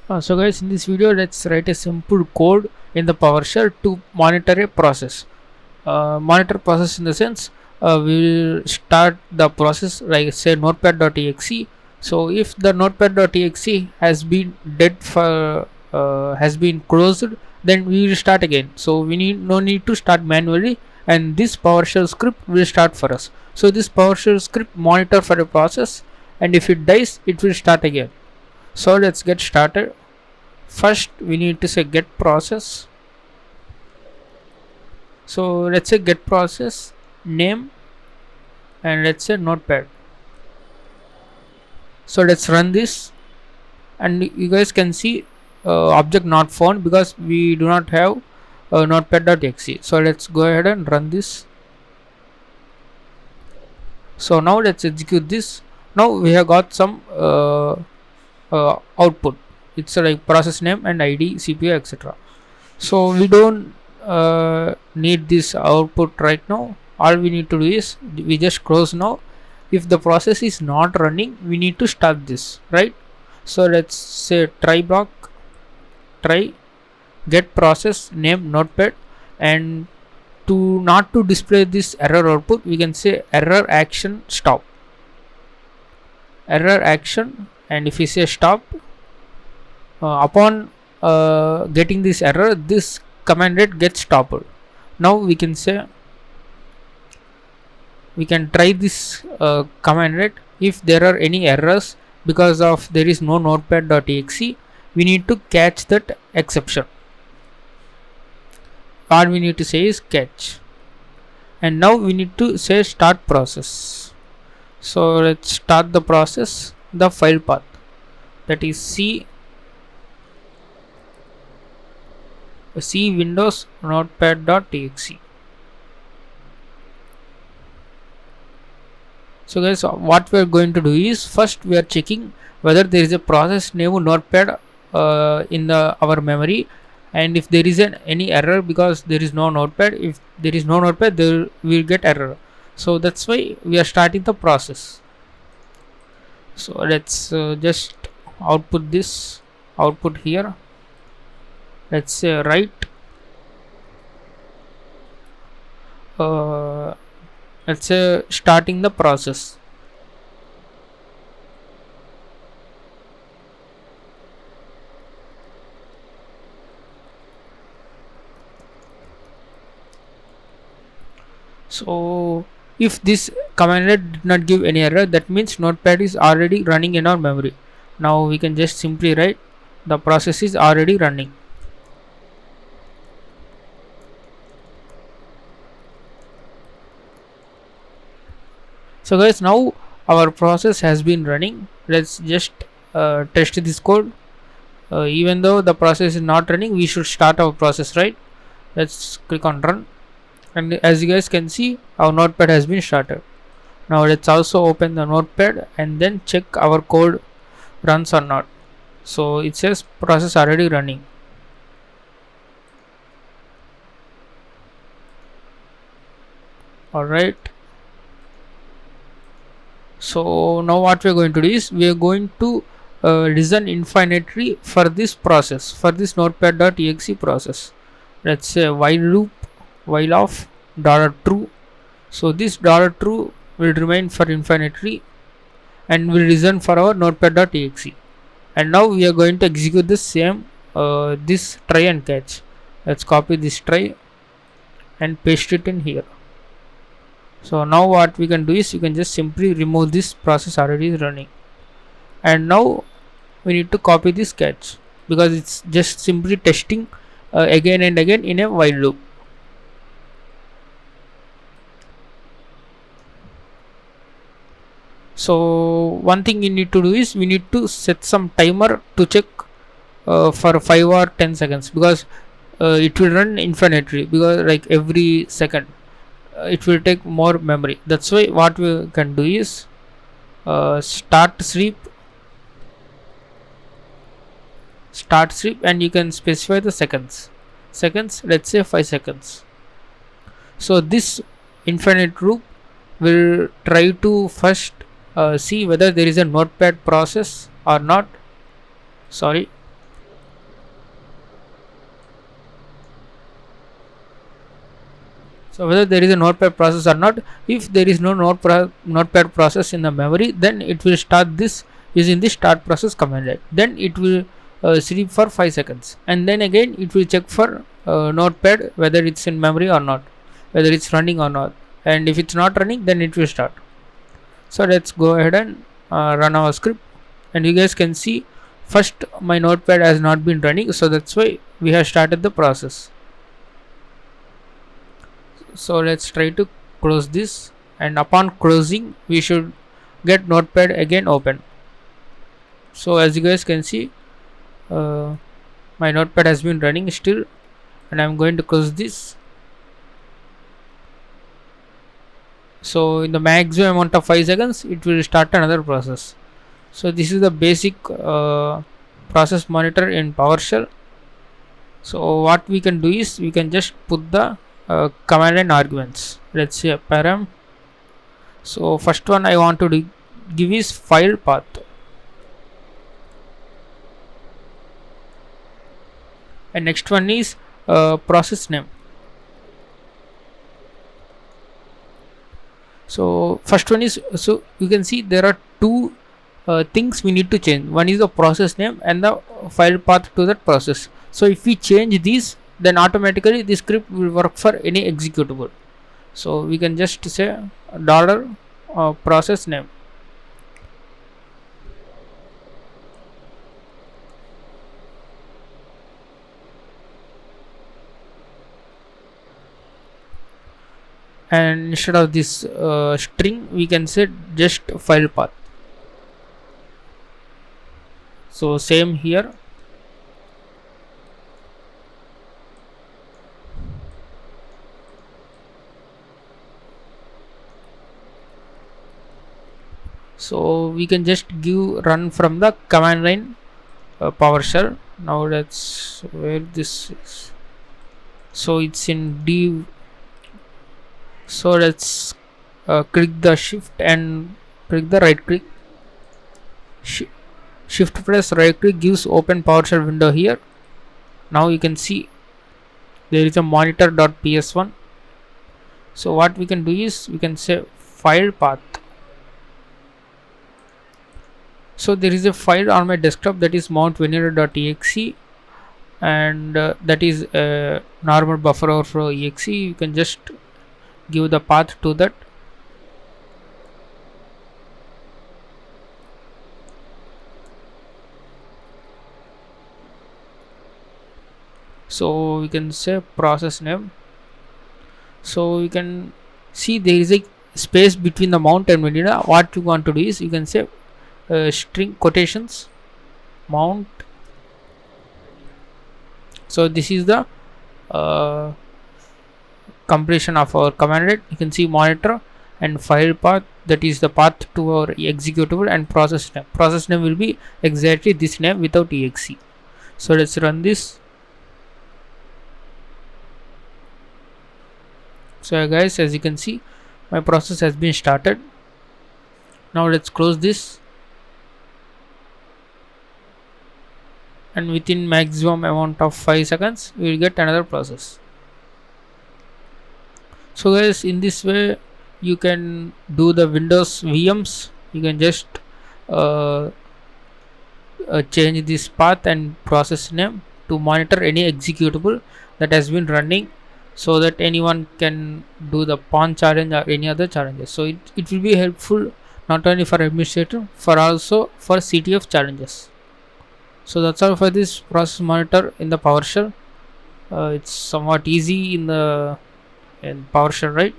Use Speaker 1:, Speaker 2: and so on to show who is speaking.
Speaker 1: So guys, in this video let's write a simple code in the PowerShell to monitor a process. Monitor process in the sense we will start the process like say notepad.exe. So if the notepad.exe has been dead for has been closed, then we will start again. So we no need to start manually, and this PowerShell script will start for us. So this PowerShell script monitor for a process, and if it dies it will start again. So let's get started. First we need to say get process. So let's say get process name, and let's say notepad. So let's run this, and you guys can see object not found because we do not have notepad.exe. So let's go ahead and run this. So now let's execute this. Now we have got some output. It's like process name and id, cpu, etc. So we don't need this output right now. All we need to do is we just close now. If the process is not running, we need to start this, right? So let's say try block, try get process name notepad, and to not to display this error output, we can say error action stop, error action, and if we say stop, upon getting this error, this command rate gets stopped. Now we can say we can try this command rate. If there are any errors because of there is no notepad.exe, we need to catch that exception. All we need to say is catch, and now we need to say start process. So let's start the process. The file path, that is c windows notepad.exe. So guys, what we are going to do is first we are checking whether there is a process name notepad in our memory, and if there is any error because there is no notepad. If there is no notepad, there will get error. So that's why we are starting the process. So let's just output this output here. Let's say write let's say starting the process. So if this command did not give any error, that means notepad is already running in our memory. Now we can just simply write the process is already running. So guys, now our process has been running. Let's just test this code. Even though the process is not running, we should start our process, right? Let's click on run, and as you guys can see, our notepad has been started. Now let's also open the notepad and then check our code runs or not. So it says process already running. Alright, so now what we are going to do is we are going to listen infinitely for this process, for this notepad.exe process. Let's say while loop, while of $true. So this $true will remain for infinitely and will listen for our notepad.exe. And now we are going to execute the same this try and catch. Let's copy this try and paste it in here. So now what we can do is you can just simply remove this process already running, and now we need to copy this catch because it's just simply testing again and again in a while loop. So one thing you need to do is we need to set some timer to check for 5 or 10 seconds, because it will run infinitely, because like every second it will take more memory. That's why what we can do is start sweep, and you can specify the seconds. Let's say 5 seconds. So this infinite loop will try to first see whether there is a notepad process or not. Sorry, So whether there is a notepad process or not, if there is no notepad process in the memory, then it will start this using the start process command line. Then it will sleep for 5 seconds, and then again it will check for notepad whether it's in memory or not, whether it's running or not, and if it's not running, then it will start. So let's go ahead and run our script, and you guys can see first my notepad has not been running, so that's why we have started the process. So let's try to close this, and upon closing we should get notepad again open. So as you guys can see, my notepad has been running still, and I'm going to close this. So in the maximum amount of 5 seconds it will start another process. So this is the basic process monitor in PowerShell. So what we can do is we can just put the command line arguments. Let's say param. So first one I want to give is file path, and next one is process name. So first one is, so you can see there are two things we need to change. One is the process name and the file path to that process. So if we change these, then automatically the script will work for any executable. So we can just say dollar process name. And instead of this string, we can say just file path. So same here. So we can just give run from the command line PowerShell. Now let's where this is. So it's in div. So let's click the shift and click the right click. Shift press right click gives open PowerShell window here. Now you can see there is a monitor.ps1. So what we can do is we can say file path. So there is a file on my desktop that is mountvanilla.exe, and that is a normal buffer overflow exe. You can just give the path to that. So we can say process name. So you can see there is a space between the mount and vanilla. What you want to do is you can say string quotations mount. So this is the completion of our command line. You can see monitor and file path, that is the path to our executable, and process name. Process name will be exactly this name without exe. So let's run this. So guys, as you can see, my process has been started. Now let's close this, and within maximum amount of 5 seconds we will get another process. So guys, in this way you can do the Windows VMs. You can just change this path and process name to monitor any executable that has been running, so that anyone can do the pawn challenge or any other challenges. So it will be helpful not only for administrator, for also for CTF challenges. So that's all for this process monitor in the PowerShell. It's somewhat easy in PowerShell, right?